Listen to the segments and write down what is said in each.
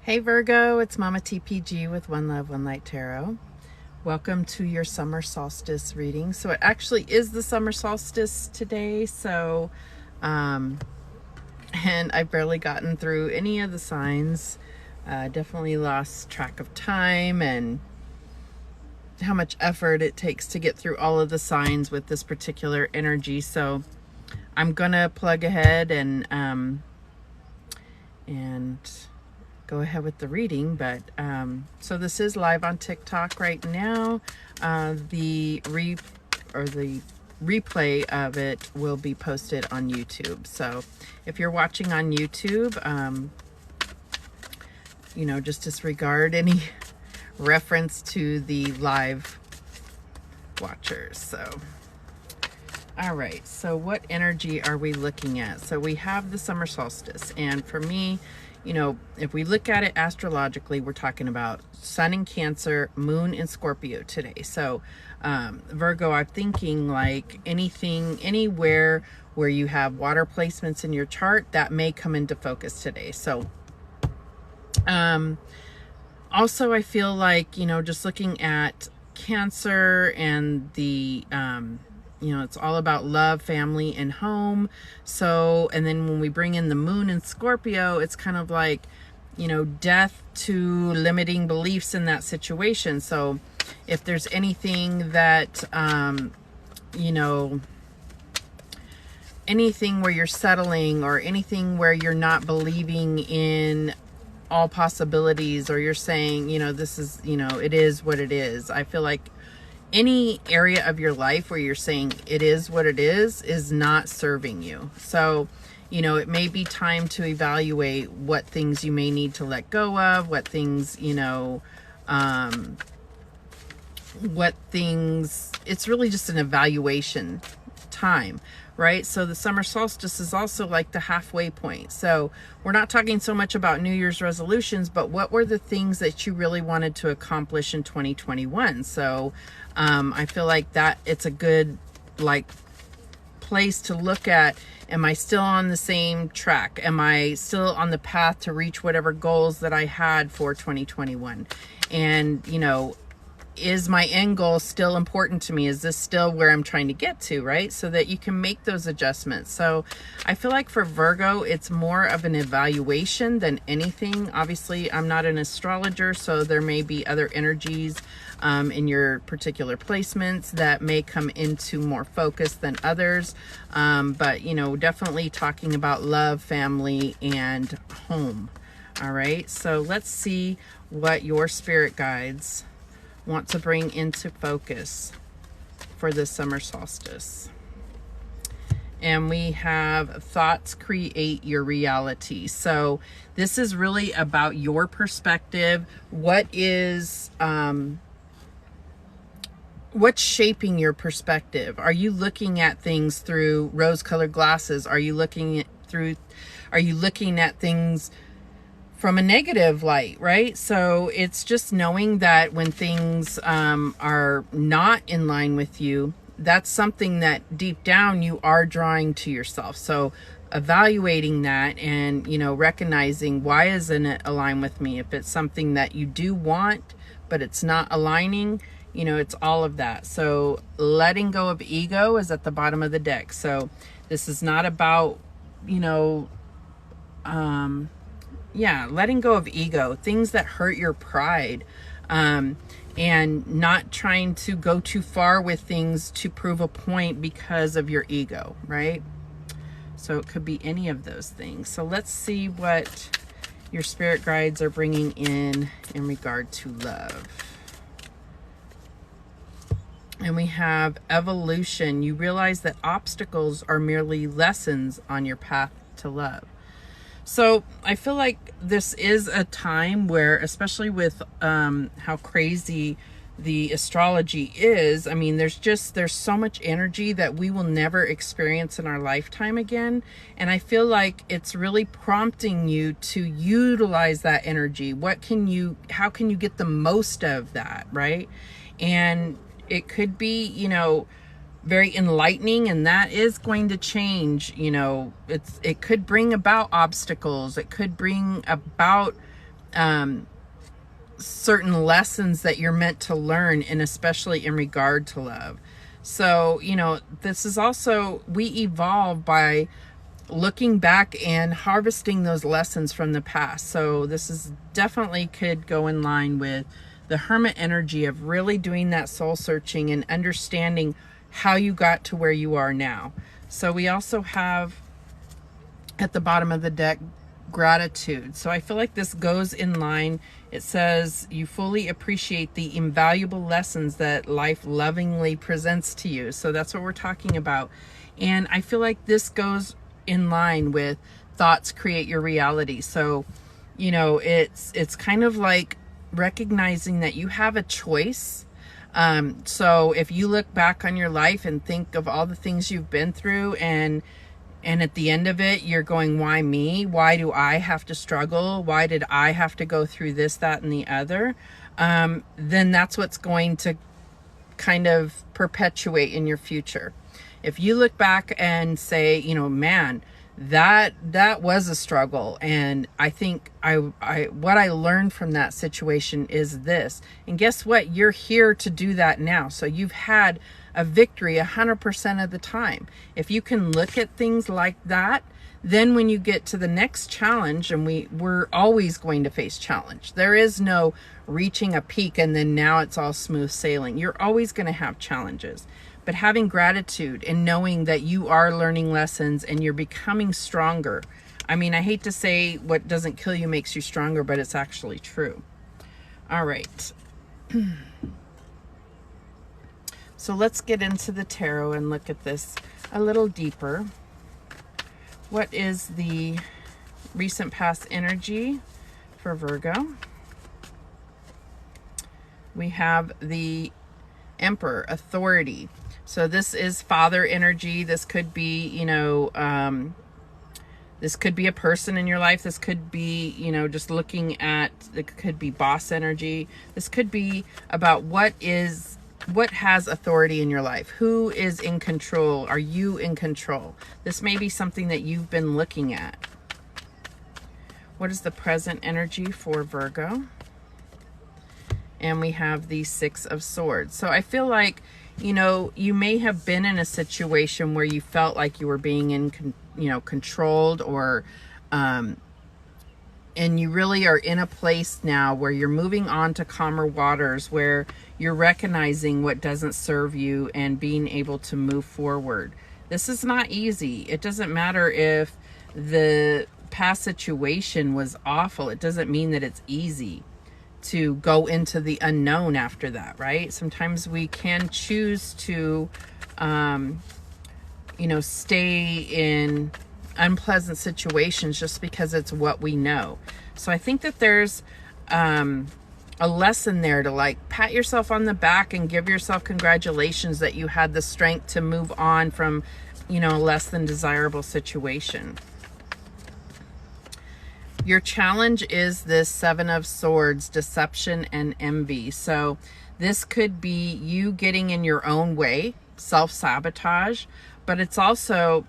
Hey Virgo, it's Mama TPG with One Love, One Light Tarot. Welcome to your summer solstice reading. So it actually is the summer solstice today. And I've barely gotten through any of the signs. Definitely lost track of time and how much effort it takes to get through all of the signs with this particular energy. So I'm gonna plug ahead and go ahead with the reading. But so this is live on TikTok right now. The replay of it will be posted on YouTube. So if you're watching on YouTube, just disregard any reference to the live watchers. So all right, so what energy are we looking at? So we have the summer solstice, and for me, if we look at it astrologically, we're talking about sun in Cancer, moon in Scorpio today. So Virgo, I'm thinking like anywhere where you have water placements in your chart, that may come into focus today. So also I feel like, just looking at Cancer and the it's all about love, family, and home. So, and then when we bring in the moon in Scorpio, it's kind of like, death to limiting beliefs in that situation. So if there's anything that, anything where you're settling, or anything where you're not believing in all possibilities, or you're saying, this is, it is what it is. I feel like any area of your life where you're saying it is what it is not serving you. So, it may be time to evaluate what things you may need to let go of, what things, it's really just an evaluation time, right? So the summer solstice is also like the halfway point. So we're not talking so much about New Year's resolutions, but what were the things that you really wanted to accomplish in 2021? So I feel like that it's a good place to look at. Am I still on the same track? Am I still on the path to reach whatever goals that I had for 2021? And, is my end goal still important to me? Is this still where I'm trying to get to, right? So that you can make those adjustments. So I feel like for Virgo, it's more of an evaluation than anything. Obviously, I'm not an astrologer, so there may be other energies in your particular placements that may come into more focus than others. But, definitely talking about love, family, and home. All right, so let's see what your spirit guides want to bring into focus for this summer solstice. And we have thoughts create your reality. So this is really about your perspective. What is what's shaping your perspective? Are you looking at things through rose-colored glasses? Are you looking at things from a negative light, right? So it's just knowing that when things are not in line with you, that's something that deep down you are drawing to yourself. So evaluating that and, recognizing, why isn't it aligned with me? If it's something that you do want, but it's not aligning, it's all of that. So letting go of ego is at the bottom of the deck. So this is not about, letting go of ego, things that hurt your pride, and not trying to go too far with things to prove a point because of your ego, right? So it could be any of those things. So let's see what your spirit guides are bringing in regard to love. And we have evolution. You realize that obstacles are merely lessons on your path to love. So I feel like this is a time where, especially with how crazy the astrology is, I mean, there's so much energy that we will never experience in our lifetime again. And I feel like it's really prompting you to utilize that energy. How can you get the most of that, right? And it could be, very enlightening, and that is going to change. It could bring about obstacles. It could bring about certain lessons that you're meant to learn, and especially in regard to love. So, you know, this is also, we evolve by looking back and harvesting those lessons from the past. So this is definitely could go in line with the Hermit energy of really doing that soul searching and understanding how you got to where you are now. So we also have at the bottom of the deck, gratitude. So I feel like this goes in line. It says you fully appreciate the invaluable lessons that life lovingly presents to you. So that's what we're talking about. And I feel like this goes in line with thoughts create your reality. So, you know, it's kind of like recognizing that you have a choice. So if you look back on your life and think of all the things you've been through, and at the end of it, you're going, why me? Why do I have to struggle? Why did I have to go through this, that, and the other? Then that's what's going to kind of perpetuate in your future. If you look back and say, you know, man, that was a struggle, and I think what I learned from that situation is this. And guess what? You're here to do that now. So you've had a victory 100% of the time. If you can look at things like that, then when you get to the next challenge, and we're always going to face challenge. There is no reaching a peak and then now it's all smooth sailing. You're always going to have challenges. But having gratitude and knowing that you are learning lessons and you're becoming stronger. I mean, I hate to say what doesn't kill you makes you stronger, but it's actually true. All right. So let's get into the tarot and look at this a little deeper. What is the recent past energy for Virgo? We have the Emperor, authority. So this is father energy. This could be, you know, this could be a person in your life. This could be, you know, just looking at, it could be boss energy. This could be about what has authority in your life? Who is in control? Are you in control? This may be something that you've been looking at. What is the present energy for Virgo? And we have the Six of Swords. So I feel like, you know, you may have been in a situation where you felt like you were being controlled, or and you really are in a place now where you're moving on to calmer waters, where you're recognizing what doesn't serve you and being able to move forward. This is not easy. It doesn't matter if the past situation was awful. It doesn't mean that it's easy to go into the unknown after that, right? Sometimes we can choose to, you know, stay in unpleasant situations just because it's what we know. So I think that there's a lesson there to like pat yourself on the back and give yourself congratulations that you had the strength to move on from, you know, a less than desirable situation. Your challenge is this Seven of Swords, deception and envy. So this could be you getting in your own way, self-sabotage, but it also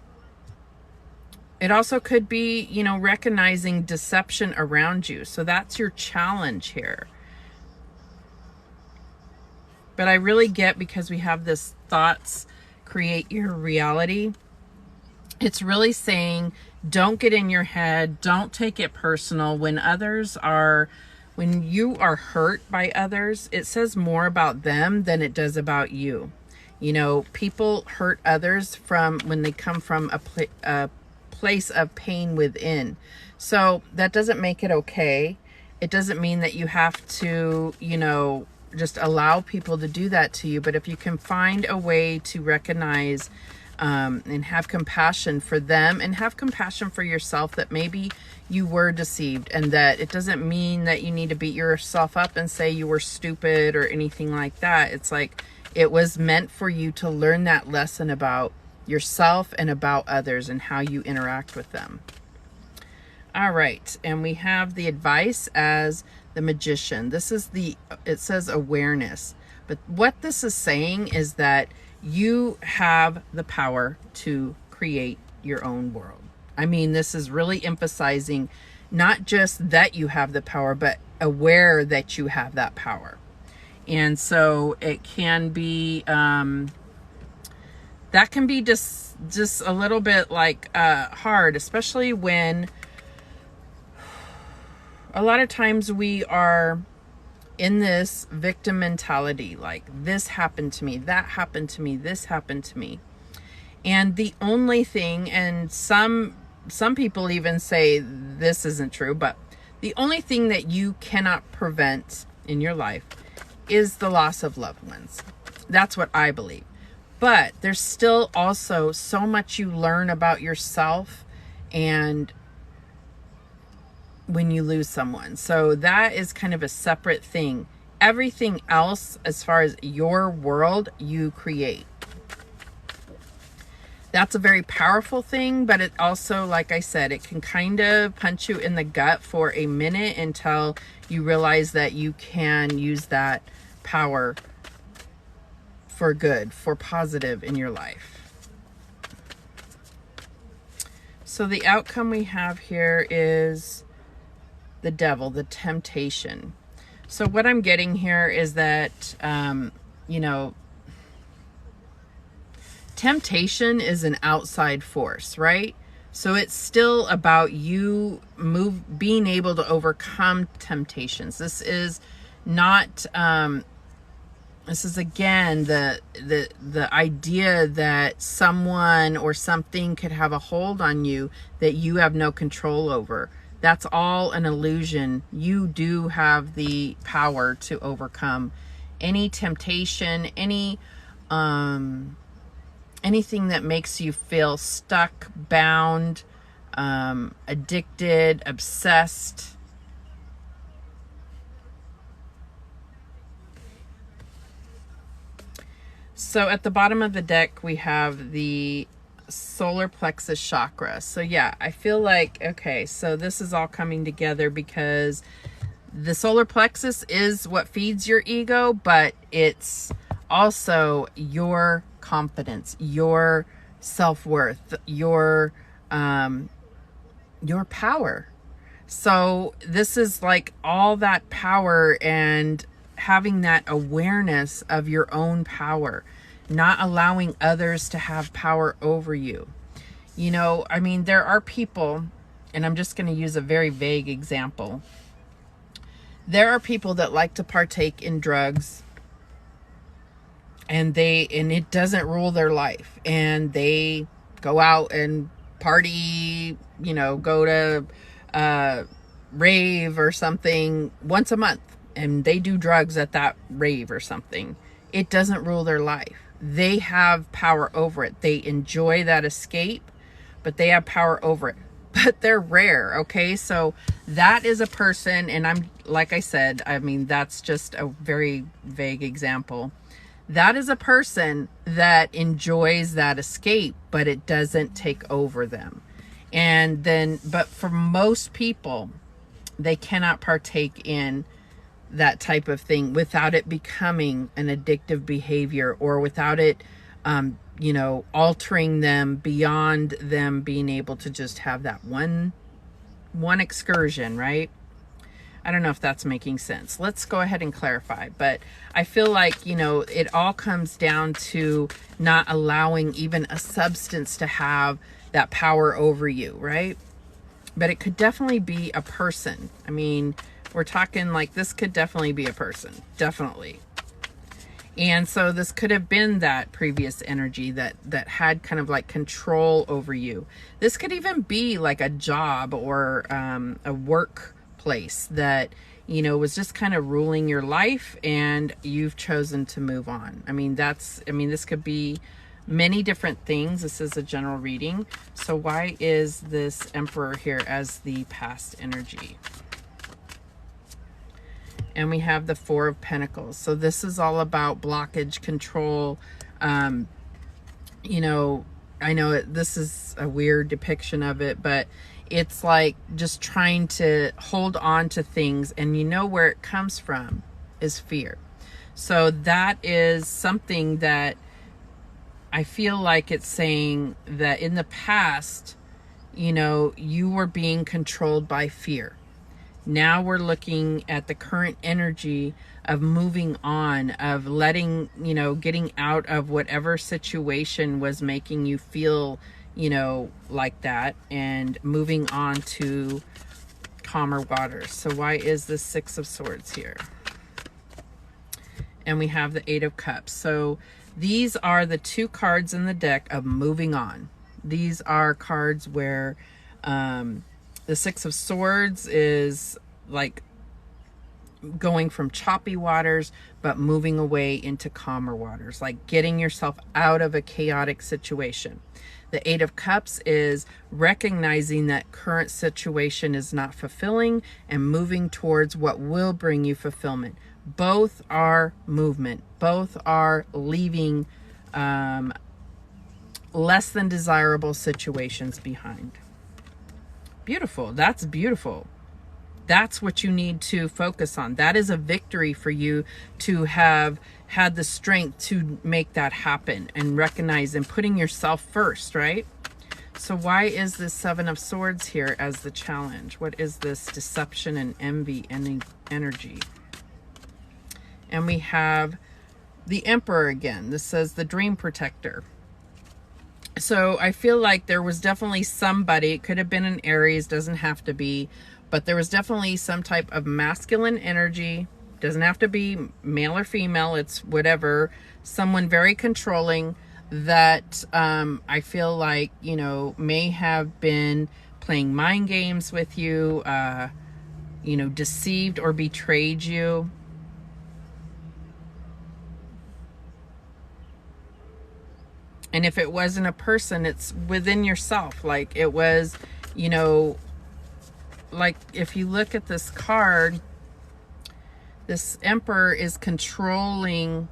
could be, you know, recognizing deception around you. So that's your challenge here. But I really get, because we have this thoughts create your reality. It's really saying, don't get in your head. Don't take it personal. When you are hurt by others, it says more about them than it does about you. You know, people hurt others when they come from a place of pain within. So that doesn't make it okay. It doesn't mean that you have to, you know, just allow people to do that to you. But if you can find a way to recognize and have compassion for them and have compassion for yourself, that maybe you were deceived, and that it doesn't mean that you need to beat yourself up and say you were stupid or anything like that. It's like it was meant for you to learn that lesson about yourself and about others and how you interact with them. All right, and we have the advice as the Magician. It says awareness, but what this is saying is that you have the power to create your own world. I mean, this is really emphasizing Not just that you have the power, but aware that you have that power. And so it can be, that can be just a little bit like hard, especially when a lot of times we are in this victim mentality, like this happened to me, that happened to me, this happened to me. And the only thing, and some people even say this isn't true, but the only thing that you cannot prevent in your life is the loss of loved ones. That's what I believe. But there's still also so much you learn about yourself and when you lose someone. So that is kind of a separate thing. Everything else, as far as your world, you create. That's a very powerful thing, but it also, like I said, it can kind of punch you in the gut for a minute until you realize that you can use that power for good, for positive in your life. So the outcome we have here is the devil, the temptation. So what I'm getting here is that, you know, temptation is an outside force, right? So it's still about you being able to overcome temptations. This is not, this is again, the idea that someone or something could have a hold on you that you have no control over. That's all an illusion. You do have the power to overcome any temptation, anything that makes you feel stuck, bound, addicted, obsessed. So at the bottom of the deck, we have the solar plexus chakra. So yeah, I feel like, okay, so this is all coming together because the solar plexus is what feeds your ego, but it's also your confidence, your self-worth, your power. So this is like all that power and having that awareness of your own power, not allowing others to have power over you. You know, I mean, there are people, and I'm just going to use a very vague example. There are people that like to partake in drugs, and it doesn't rule their life, and they go out and party, you know, go to rave or something once a month, and they do drugs at that rave or something. It doesn't rule their life. They have power over it. They enjoy that escape, but they have power over it. But they're rare, okay? So that is a person, and I'm, like I said, I mean, that's just a very vague example. That is a person that enjoys that escape, but it doesn't take over them. And then, but for most people, they cannot partake in that type of thing without it becoming an addictive behavior, or without it, you know, altering them beyond them being able to just have that one excursion, right? I don't know if that's making sense. Let's go ahead and clarify. But I feel like, you know, it all comes down to not allowing even a substance to have that power over you, right? But it could definitely be a person. I mean, we're talking like this could definitely be a person. Definitely. And so this could have been that previous energy that had kind of like control over you. This could even be like a job or a workplace that, you know, was just kind of ruling your life, and you've chosen to move on. I mean, this could be many different things. This is a general reading. So why is this Emperor here as the past energy? And we have the Four of Pentacles. So this is all about blockage, control. You know, I know this is a weird depiction of it, but it's like just trying to hold on to things. And you know where it comes from is fear. So that is something that I feel like it's saying that in the past, you know, you were being controlled by fear. Now we're looking at the current energy of moving on, of letting, you know, getting out of whatever situation was making you feel, you know, like that, and moving on to calmer waters. So why is this Six of Swords here? And we have the Eight of Cups. So these are the two cards in the deck of moving on. These are cards where the Six of Swords is like going from choppy waters, but moving away into calmer waters, like getting yourself out of a chaotic situation. The Eight of Cups is recognizing that current situation is not fulfilling and moving towards what will bring you fulfillment. Both are movement. Both are leaving less than desirable situations behind. Beautiful. That's beautiful. That's what you need to focus on. That is a victory for you to have had the strength to make that happen and recognize and putting yourself first, right? So why is this Seven of Swords here as the challenge? What is this deception and envy and energy? And we have the Emperor again. This says the Dream Protector. So I feel like there was definitely somebody, it could have been an Aries, doesn't have to be, but there was definitely some type of masculine energy. Doesn't have to be male or female, it's whatever. Someone very controlling that I feel like, you know, may have been playing mind games with you, you know, deceived or betrayed you. And if it wasn't a person, it's within yourself. Like it was, you know, like if you look at this card, this Emperor is controlling,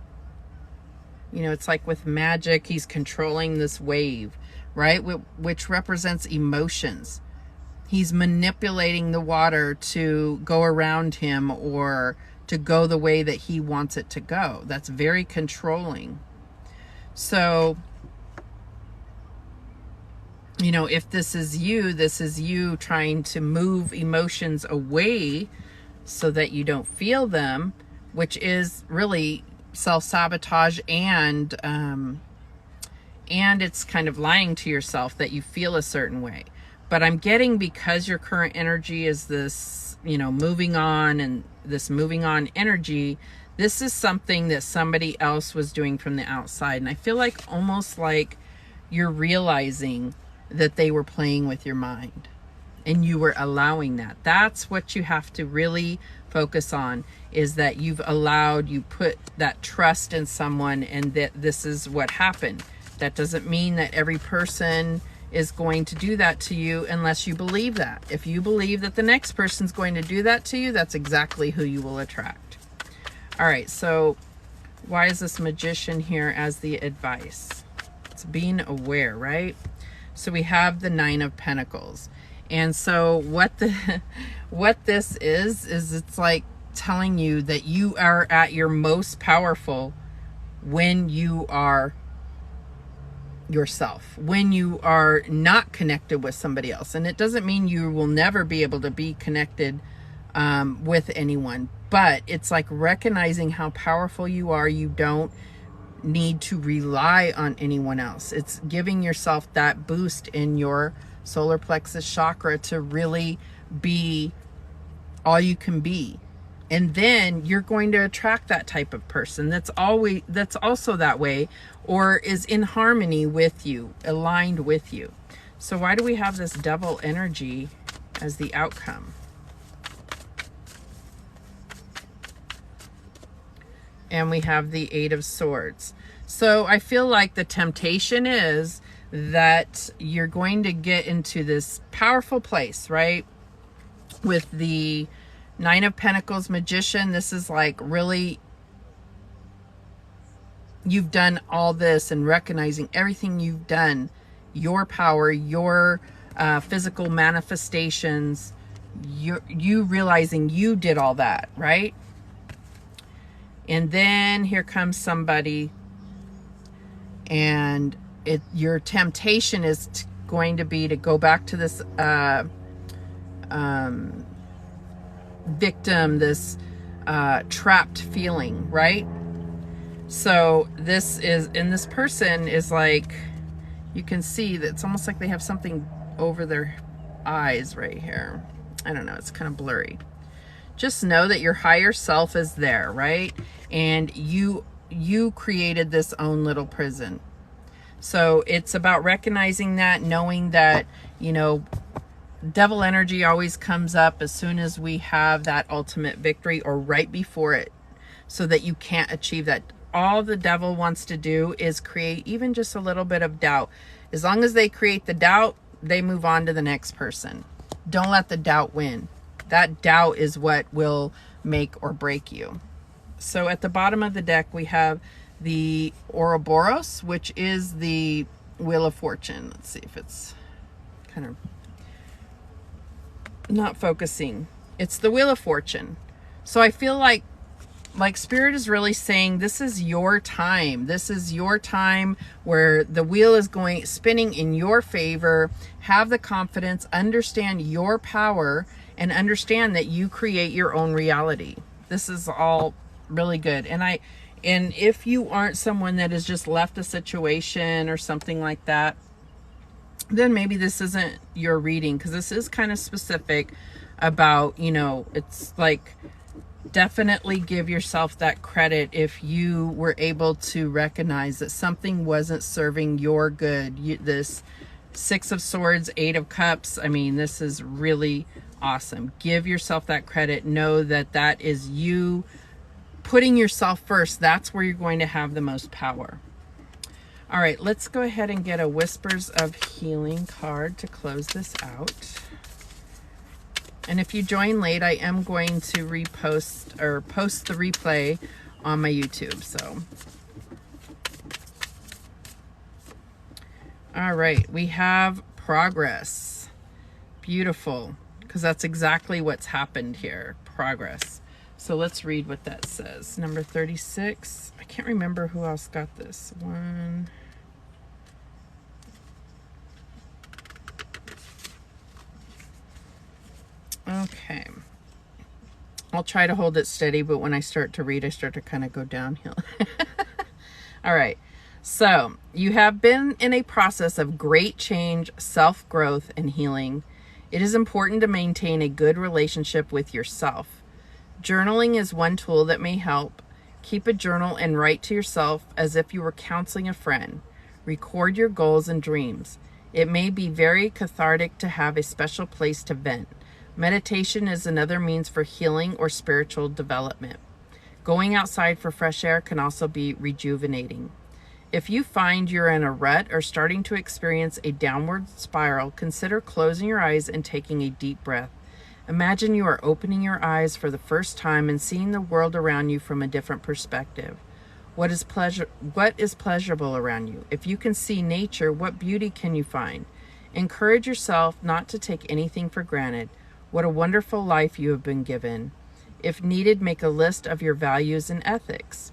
you know, it's like with magic, he's controlling this wave, right? Which represents emotions. He's manipulating the water to go around him or to go the way that he wants it to go. That's very controlling. So, you know, if this is you trying to move emotions away so that you don't feel them, which is really self-sabotage, and it's kind of lying to yourself that you feel a certain way. But I'm getting, because your current energy is this, you know, moving on, and this moving on energy, this is something that somebody else was doing from the outside. And I feel like almost like you're realizing that they were playing with your mind and you were allowing that. That's what you have to really focus on, is that you've allowed, you put that trust in someone, and that this is what happened. That doesn't mean that every person is going to do that to you unless you believe that. If you believe that the next person's going to do that to you, that's exactly who you will attract. All right, so why is this Magician here as the advice? It's being aware, right? So we have the Nine of Pentacles. And so what this is it's like telling you that you are at your most powerful when you are yourself, when you are not connected with somebody else. And it doesn't mean you will never be able to be connected with anyone, but it's like recognizing how powerful you are. You don't need to rely on anyone else. It's giving yourself that boost in your solar plexus chakra to really be all you can be. And then you're going to attract that type of person that's also that way, or is in harmony with you, aligned with you. So why do we have this Devil energy as the outcome? And we have the Eight of Swords. So I feel like the temptation is that you're going to get into this powerful place, right? With the Nine of Pentacles Magician, this is like really, you've done all this, and recognizing everything you've done, your power, your physical manifestations, you realizing you did all that, right? And then here comes somebody, and your temptation is going to be to go back to this victim, this trapped feeling, right? So this is, and this person is like, you can see that it's almost like they have something over their eyes right here. I don't know, it's kind of blurry. Just know that your higher self is there, right? And you created this own little prison. So it's about recognizing that, knowing that, you know, devil energy always comes up as soon as we have that ultimate victory or right before it, so that you can't achieve that. All the devil wants to do is create even just a little bit of doubt. As long as they create the doubt, they move on to the next person. Don't let the doubt win. That doubt is what will make or break you. So at the bottom of the deck, we have the Ouroboros, which is the Wheel of Fortune. Let's see if it's kind of not focusing. It's the Wheel of Fortune. So I feel like Spirit is really saying, this is your time. This is your time where the wheel is spinning in your favor. Have the confidence, understand your power, and understand that you create your own reality. This is all really good. And if you aren't someone that has just left a situation or something like that, then maybe this isn't your reading, because this is kind of specific about, you know, it's like, definitely give yourself that credit if you were able to recognize that something wasn't serving your good. This Six of Swords, Eight of Cups, I mean, this is really awesome. Give yourself that credit. Know that that is you putting yourself first. That's where you're going to have the most power. All right, let's go ahead and get a Whispers of Healing card to close this out. And if you join late, I am going to repost or post the replay on my YouTube. So, all right, we have progress. Beautiful, because that's exactly what's happened here. Progress. So let's read what that says. Number 36. I can't remember who else got this one. Okay. I'll try to hold it steady, but when I start to read, I start to kind of go downhill. All right. So you have been in a process of great change, self-growth, and healing. It is important to maintain a good relationship with yourself. Journaling is one tool that may help. Keep a journal and write to yourself as if you were counseling a friend. Record your goals and dreams. It may be very cathartic to have a special place to vent. Meditation is another means for healing or spiritual development. Going outside for fresh air can also be rejuvenating. If you find you're in a rut or starting to experience a downward spiral, consider closing your eyes and taking a deep breath. Imagine you are opening your eyes for the first time and seeing the world around you from a different perspective. What is pleasurable around you? If you can see nature, what beauty can you find? Encourage yourself not to take anything for granted. What a wonderful life you have been given. If needed, make a list of your values and ethics.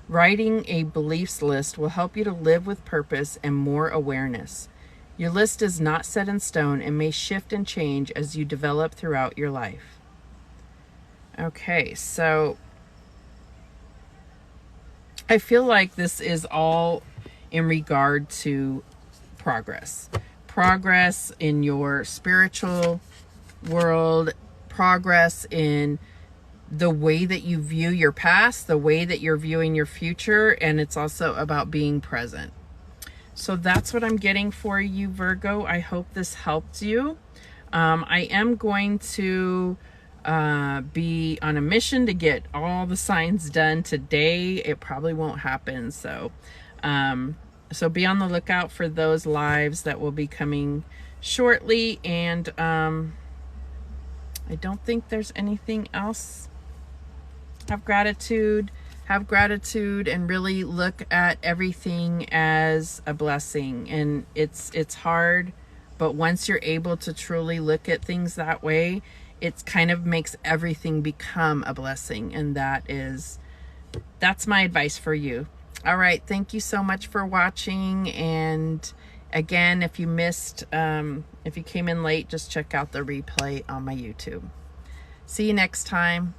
Writing a beliefs list will help you to live with purpose and more awareness. Your list is not set in stone and may shift and change as you develop throughout your life. Okay, so I feel like this is all in regard to progress. Progress in your spiritual world, progress in the way that you view your past, the way that you're viewing your future, and it's also about being present. So that's what I'm getting for you, Virgo. I hope this helped you. I am going to be on a mission to get all the signs done today. It probably won't happen, so be on the lookout for those lives that will be coming shortly. And I don't think there's anything else. Have gratitude, and really look at everything as a blessing. And it's hard, but once you're able to truly look at things that way, it kind of makes everything become a blessing. And that's my advice for you. All right, thank you so much for watching, and Again, if you missed, if you came in late, just check out the replay on my YouTube. See you next time.